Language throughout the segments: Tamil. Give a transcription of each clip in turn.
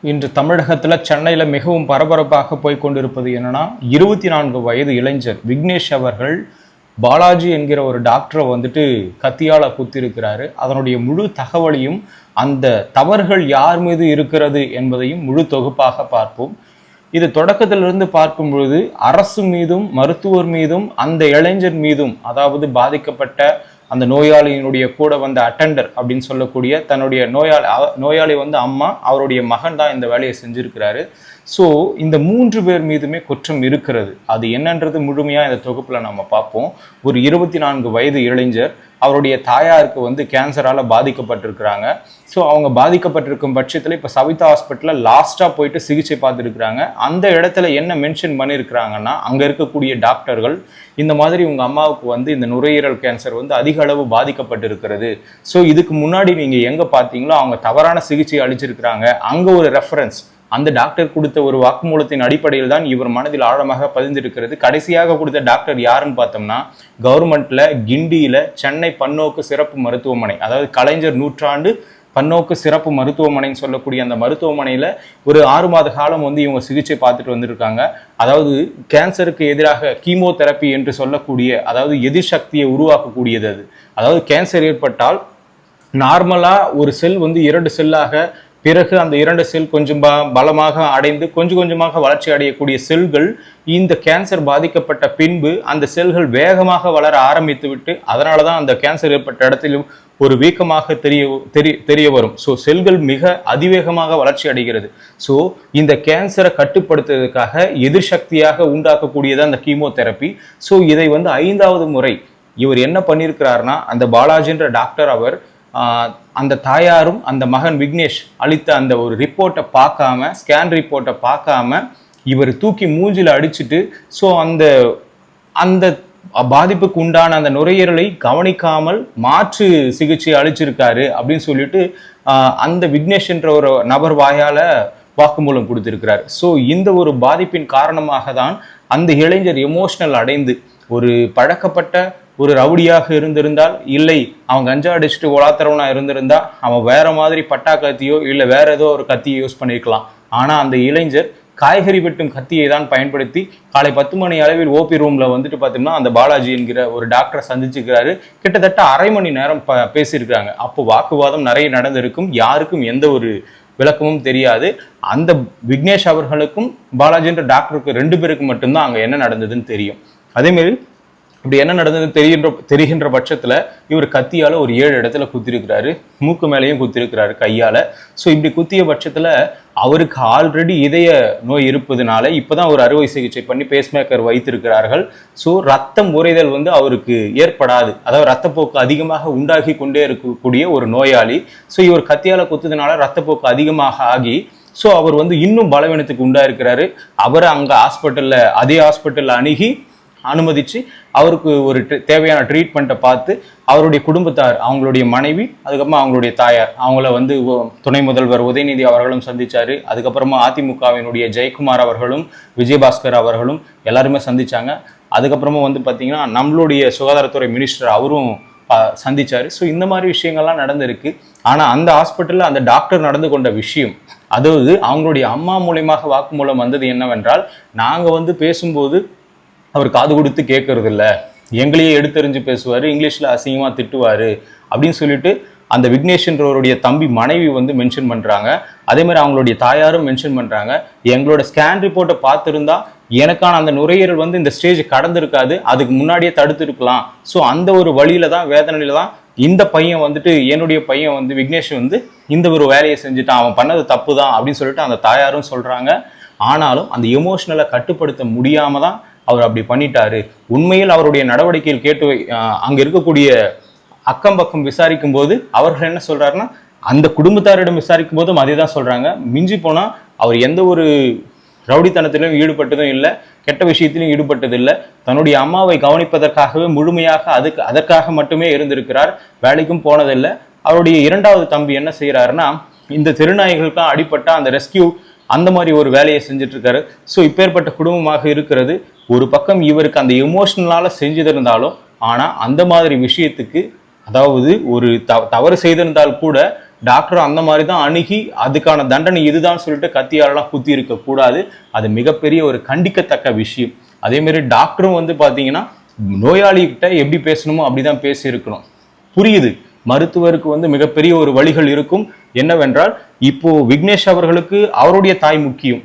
இன்று தமிழகத்தில் சென்னையில் மிகவும் பரபரப்பாக போய் கொண்டிருப்பது என்னன்னா 24 வயது இளைஞர் விக்னேஷ் அவர்கள் பாலாஜி என்கிற ஒரு டாக்டரை வந்துட்டு கத்தியால குத்திருக்கிறாரு. அதனுடைய முழு தகவலையும் அந்த தவறுகள் யார் மீது இருக்கிறது என்பதையும் முழு தொகுப்பாக பார்ப்போம். இது தொடக்கத்திலிருந்து பார்க்கும் பொழுது அரசு மீதும் மருத்துவர் மீதும் அந்த இளைஞர் மீதும், அதாவது பாதிக்கப்பட்ட அந்த நோயாளியினுடைய கூட வந்த அட்டெண்டர் அப்படின்னு சொல்லக்கூடிய தன்னுடைய நோயாளி வந்து அம்மா, அவருடைய மகன் தான் இந்த வேலையை செஞ்சிருக்கிறாரு. ஸோ இந்த 3 பேர் மீதுமே குற்றம் இருக்கிறது. அது என்னன்றது முழுமையாக இந்த தொகுப்பில் நம்ம பார்ப்போம். ஒரு 24 வயது இளைஞர், அவருடைய தாயாருக்கு வந்து கேன்சரால் பாதிக்கப்பட்டிருக்கிறாங்க. ஸோ அவங்க பாதிக்கப்பட்டிருக்கும் பட்சத்தில் இப்போ சவிதா ஹாஸ்பிட்டலில் லாஸ்ட்டாக போயிட்டு சிகிச்சை பார்த்துருக்குறாங்க. அந்த இடத்துல என்ன மென்ஷன் பண்ணியிருக்கிறாங்கன்னா, அங்கே இருக்கக்கூடிய டாக்டர்கள் இந்த மாதிரி உங்கள் அம்மாவுக்கு வந்து இந்த நுரையீரல் கேன்சர் வந்து அதிக அளவு பாதிக்கப்பட்டிருக்கிறது. ஸோ இதுக்கு முன்னாடி நீங்கள் எங்கே பார்த்தீங்களோ அவங்க தவறான சிகிச்சை அளிச்சிருக்கிறாங்க. அங்கே ஒரு ரெஃபரன்ஸ், அந்த டாக்டர் கொடுத்த ஒரு வாக்குமூலத்தின் அடிப்படையில் தான் இவர் மனதில் ஆழமாக பதிந்திருக்கிறது. கடைசியாக கொடுத்த டாக்டர் யாருன்னு பார்த்தோம்னா, கவர்மெண்ட்ல கிண்டியில சென்னை பன்னோக்கு சிறப்பு மருத்துவமனை, அதாவது கலைஞர் நூற்றாண்டு பன்னோக்கு சிறப்பு மருத்துவமனைன்னு சொல்லக்கூடிய அந்த மருத்துவமனையில ஒரு 6 மாத காலம் வந்து இவங்க சிகிச்சை பார்த்துட்டு வந்திருக்காங்க. அதாவது கேன்சருக்கு எதிராக கீமோதெரப்பி என்று சொல்லக்கூடிய, அதாவது எதிர் சக்தியை உருவாக்கக்கூடியது அது. அதாவது கேன்சர் ஏற்பட்டால் நார்மலா ஒரு செல் வந்து 2 செல்லாக, பிறகு அந்த 2 செல் கொஞ்சம் பலமாக அடைந்து கொஞ்சம் கொஞ்சமாக வளர்ச்சி அடையக்கூடிய செல்கள், இந்த கேன்சர் பாதிக்கப்பட்ட பின்பு அந்த செல்கள் வேகமாக வளர ஆரம்பித்து விட்டு, அதனால தான் அந்த கேன்சர் ஏற்பட்ட இடத்திலும் ஒரு வீக்கமாக தெரிய வரும். ஸோ செல்கள் மிக அதிவேகமாக வளர்ச்சி அடைகிறது. ஸோ இந்த கேன்சரை கட்டுப்படுத்துவதற்காக எதிர்சக்தியாக உண்டாக்கக்கூடியது அந்த கீமோதெரப்பி. ஸோ இதை வந்து 5வது முறை இவர் என்ன பண்ணியிருக்கிறாருன்னா, அந்த பாலாஜின்ற டாக்டர் அவர் அந்த தாயாரும் அந்த மகன் விக்னேஷ் அளித்த அந்த ஒரு ரிப்போர்ட்டை பார்க்காம, ஸ்கேன் ரிப்போர்ட்டை பார்க்காம இவர் தூக்கி மூஞ்சில அடிச்சுட்டு, ஸோ அந்த அந்த பாதிப்புக்கு உண்டான அந்த நுரையீரலை கவனிக்காமல் மாற்று சிகிச்சை அளிச்சிருக்காரு அப்படின்னு சொல்லிட்டு அந்த விக்னேஷ் என்ற ஒரு நபர் வாயால வாக்குமூலம் கொடுத்திருக்கிறார். ஸோ இந்த ஒரு பாதிப்பின் காரணமாக தான் அந்த இளைஞர் எமோஷனல் அடைந்து, ஒரு பழக்கப்பட்ட ஒரு ரவுடியாக இருந்திருந்தால், இல்லை அவன் கஞ்சா அடிச்சுட்டு ஒலாத்தரவனா இருந்திருந்தா, அவன் வேற மாதிரி பட்டா கத்தியோ இல்லை வேற ஏதோ ஒரு கத்தியை யூஸ் பண்ணியிருக்கலாம். ஆனால் அந்த இளைஞர் காய்கறி வெட்டும் கத்தியை தான் பயன்படுத்தி காலை 10 மணி அளவில் ஓபி ரூம்ல வந்துட்டு பார்த்தோம்னா அந்த பாலாஜி என்கிற ஒரு டாக்டரை சந்திச்சுக்கிறாரு. கிட்டத்தட்ட அரை மணி நேரம் பேசியிருக்கிறாங்க. அப்போ வாக்குவாதம் நிறைய நடந்திருக்கும். யாருக்கும் எந்த ஒரு விளக்கமும் தெரியாது. அந்த விக்னேஷ் அவர்களுக்கும் பாலாஜின்ற டாக்டருக்கு 2 பேருக்கு மட்டும்தான் அங்கே என்ன நடந்ததுன்னு தெரியும். அதேமாரி இப்படி என்ன நடந்தது தெரிகின்ற பட்சத்துல இவர் கத்தியால ஒரு 7 இடத்துல குத்திருக்கிறாரு. மூக்கு மேலேயும் குத்திருக்கிறாரு கையால. ஸோ இப்படி குத்திய பட்சத்துல அவருக்கு ஆல்ரெடி இதய நோய் இருப்பதுனால இப்பதான் ஒரு அறுவை சிகிச்சை பண்ணி பேஸ்மேக்கர் வைத்திருக்கிறார்கள். ஸோ ரத்தம் உறைதல் வந்து அவருக்கு ஏற்படாது, அதாவது ரத்தப்போக்கு அதிகமாக உண்டாகி கொண்டே இருக்கக்கூடிய ஒரு நோயாளி. ஸோ இவர் கத்தியால குத்துறதுனால ரத்தப்போக்கு அதிகமாக ஆகி, ஸோ அவர் வந்து இன்னும் பலவீனத்துக்கு உண்டாயிருக்கிறாரு. அவரை அங்க அதே ஹாஸ்பிட்டல்ல அணுகி அனுமதிச்சு அவருக்கு ஒரு தேவையான ட்ரீட்மெண்ட்டை பார்த்து, அவருடைய குடும்பத்தார், அவங்களுடைய மனைவி, அதுக்கப்புறமா அவங்களுடைய தாயார், அவங்கள வந்து துணை முதல்வர் உதயநிதி அவர்களும் சந்திச்சாரு. அதுக்கப்புறமா அதிமுகவினுடைய ஜெயக்குமார் அவர்களும் விஜயபாஸ்கர் அவர்களும் எல்லாருமே சந்திச்சாங்க. அதுக்கப்புறமா வந்து பார்த்தீங்கன்னா நம்மளுடைய சுகாதாரத்துறை மினிஸ்டர் அவரும் சந்திச்சாரு. ஸோ இந்த மாதிரி விஷயங்கள்லாம் நடந்திருக்கு. ஆனால் அந்த ஹாஸ்பிட்டலில் அந்த டாக்டர் நடந்து கொண்ட விஷயம், அதாவது அவங்களுடைய அம்மா மூலியமாக வாக்குமூலம் வந்தது என்னவென்றால், நாங்கள் வந்து பேசும்போது அவர் காது கொடுத்து கேட்கறது இல்லை, எங்களையே எடுத்தறிஞ்சு பேசுவார், இங்கிலீஷில் அசிங்கமாக திட்டுவார் அப்படின்னு சொல்லிட்டு அந்த விக்னேஷ்ன்றவருடைய தம்பி மனைவி வந்து மென்ஷன் பண்ணுறாங்க. அதே மாதிரி அவங்களுடைய தாயாரும் மென்ஷன் பண்ணுறாங்க, எங்களோட ஸ்கேன் ரிப்போர்ட்டை பார்த்துருந்தா எனக்கான அந்த நுரையீரல் வந்து இந்த ஸ்டேஜ் கடந்திருக்காது, அதுக்கு முன்னாடியே தடுத்துருக்கலாம். ஸோ அந்த ஒரு வழியில தான், வேதனையில தான் இந்த பையன் வந்துட்டு, என்னுடைய பையன் வந்து விக்னேஷ் வந்து இந்த ஒரு வேலையை செஞ்சுட்டான், அவன் பண்ணது தப்பு தான் அப்படின்னு சொல்லிட்டு அந்த தாயாரும் சொல்கிறாங்க. ஆனாலும் அந்த எமோஷனலை கட்டுப்படுத்த முடியாம தான் அவர் அப்படி பண்ணிட்டாரு. உண்மையில் அவருடைய நடவடிக்கையில் கேட்டு அங்க இருக்கக்கூடிய அக்கம் பக்கம் விசாரிக்கும் போது அவர்கள் என்ன சொல்றாருன்னா, அந்த குடும்பத்தாரிடம் விசாரிக்கும் போதும் அதே தான் சொல்றாங்க. மிஞ்சி போனா அவர் எந்த ஒரு ரவுடித்தனத்திலும் ஈடுபட்டதும் இல்லை, கெட்ட விஷயத்திலும் ஈடுபட்டது இல்லை. தன்னுடைய அம்மாவை கவனிப்பதற்காகவே முழுமையாக அதற்காக மட்டுமே இருந்திருக்கிறார். வேலைக்கும் போனதில்லை. அவருடைய 2வது தம்பி என்ன செய்யறாருன்னா, இந்த தெருநாய்களுக்கெல்லாம் அடிப்பட்ட அந்த ரெஸ்கியூ அந்த மாதிரி ஒரு வேலையை செஞ்சுட்டு இருக்காரு. ஸோ இப்பேற்பட்ட குடும்பமாக இருக்கிறது. ஒரு பக்கம் இவருக்கு அந்த எமோஷனலால செஞ்சிருந்தாலும், ஆனா அந்த மாதிரி விஷயத்துக்கு, அதாவது ஒரு தவறு செய்திருந்தால் கூட டாக்டர் அந்த மாதிரி தான் அணுகி அதுக்கான தண்டனை இதுதான் சொல்லிட்டு கத்தியாலெல்லாம் குத்தி இருக்க கூடாது. அது மிகப்பெரிய ஒரு கண்டிக்கத்தக்க விஷயம். அதே மாதிரி டாக்டரும் வந்து பார்த்தீங்கன்னா நோயாளிகிட்ட எப்படி பேசணுமோ அப்படிதான் பேசி இருக்கணும். புரியுது, மருத்துவருக்கு வந்து மிகப்பெரிய ஒரு வழிகள் இருக்கும். என்னவென்றால் இப்போ விக்னேஷ் அவர்களுக்கு அவருடைய தாய் முக்கியம்,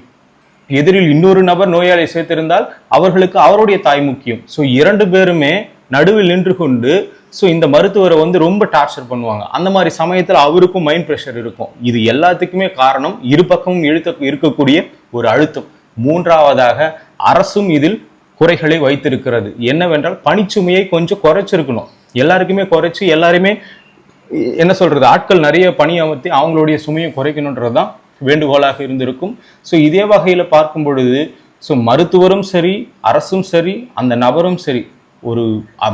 எதிரில் இன்னொரு நபர் நோயாளியை சேர்த்திருந்தால் அவர்களுக்கு அவருடைய தாய் முக்கியம். ஸோ 2 பேருமே நடுவில் நின்று கொண்டு இந்த மருத்துவரை வந்து ரொம்ப டார்ச்சர் பண்ணுவாங்க. அந்த மாதிரி சமயத்தில் அவருக்கும் மைண்ட் ப்ரெஷர் இருக்கும். இது எல்லாத்துக்குமே காரணம் இரு பக்கமும் இருக்கக்கூடிய ஒரு அழுத்தம். 3வதாக அரசும் இதில் குறைகளை வைத்திருக்கிறது. என்னவென்றால் பணிச்சுமையை கொஞ்சம் குறைச்சிருக்கணும். எல்லாருக்குமே குறைச்சி எல்லாருமே என்ன சொல்றது, ஆட்கள் நிறைய பணி அமர்த்தி அவங்களுடைய சுமையை குறைக்கணுன்றது தான் வேண்டுகோளாக இருந்திருக்கும். இதே வகையில் பார்க்கும் பொழுது மருத்துவரும் சரி, அரசும் சரி, அந்த நபரும் சரி, ஒரு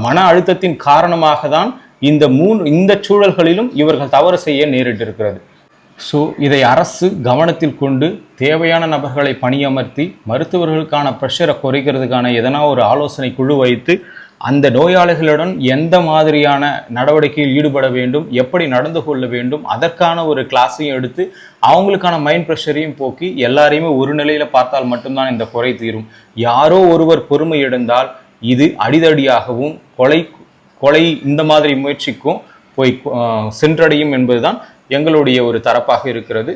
மன அழுத்தத்தின் காரணமாக தான் இந்த சூழல்களிலும் இவர்கள் தவறு செய்ய நேரிட்டிருக்கிறது. இதை அரசு கவனத்தில் கொண்டு தேவையான நபர்களை பணியமர்த்தி மருத்துவர்களுக்கான ப்ரெஷரை குறைக்கிறதுக்கான எதனா ஒரு ஆலோசனை குழு வைத்து அந்த நோயாளிகளுடன் எந்த மாதிரியான நடவடிக்கையில் ஈடுபட வேண்டும், எப்படி நடந்து கொள்ள வேண்டும், அதற்கான ஒரு கிளாஸையும் எடுத்து அவங்களுக்கான மைண்ட் ப்ரெஷரையும் போக்கி எல்லாரையுமே ஒரு நிலையில பார்த்தால் மட்டும்தான் இந்த குறை தீரும். யாரோ ஒருவர் பொறுமை இழந்தால் இது அடிதடியாகவும் கொலை இந்த மாதிரி முயற்சிக்கும் போய் சென்றடையும் என்பதுதான் எங்களுடைய ஒரு தரப்பாக இருக்கிறது.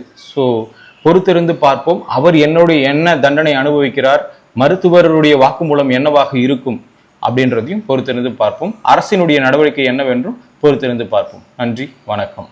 பொறுத்திருந்து பார்ப்போம். அவர் என்ன தண்டனை அனுபவிக்கிறார், மருத்துவருடைய வாக்குமூலம் என்னவாக இருக்கும் அப்படின்றதையும் பொறுத்திருந்து பார்ப்போம். அரசினுடைய நடவடிக்கை என்னவென்றும் பொறுத்திருந்து பார்ப்போம். நன்றி, வணக்கம்.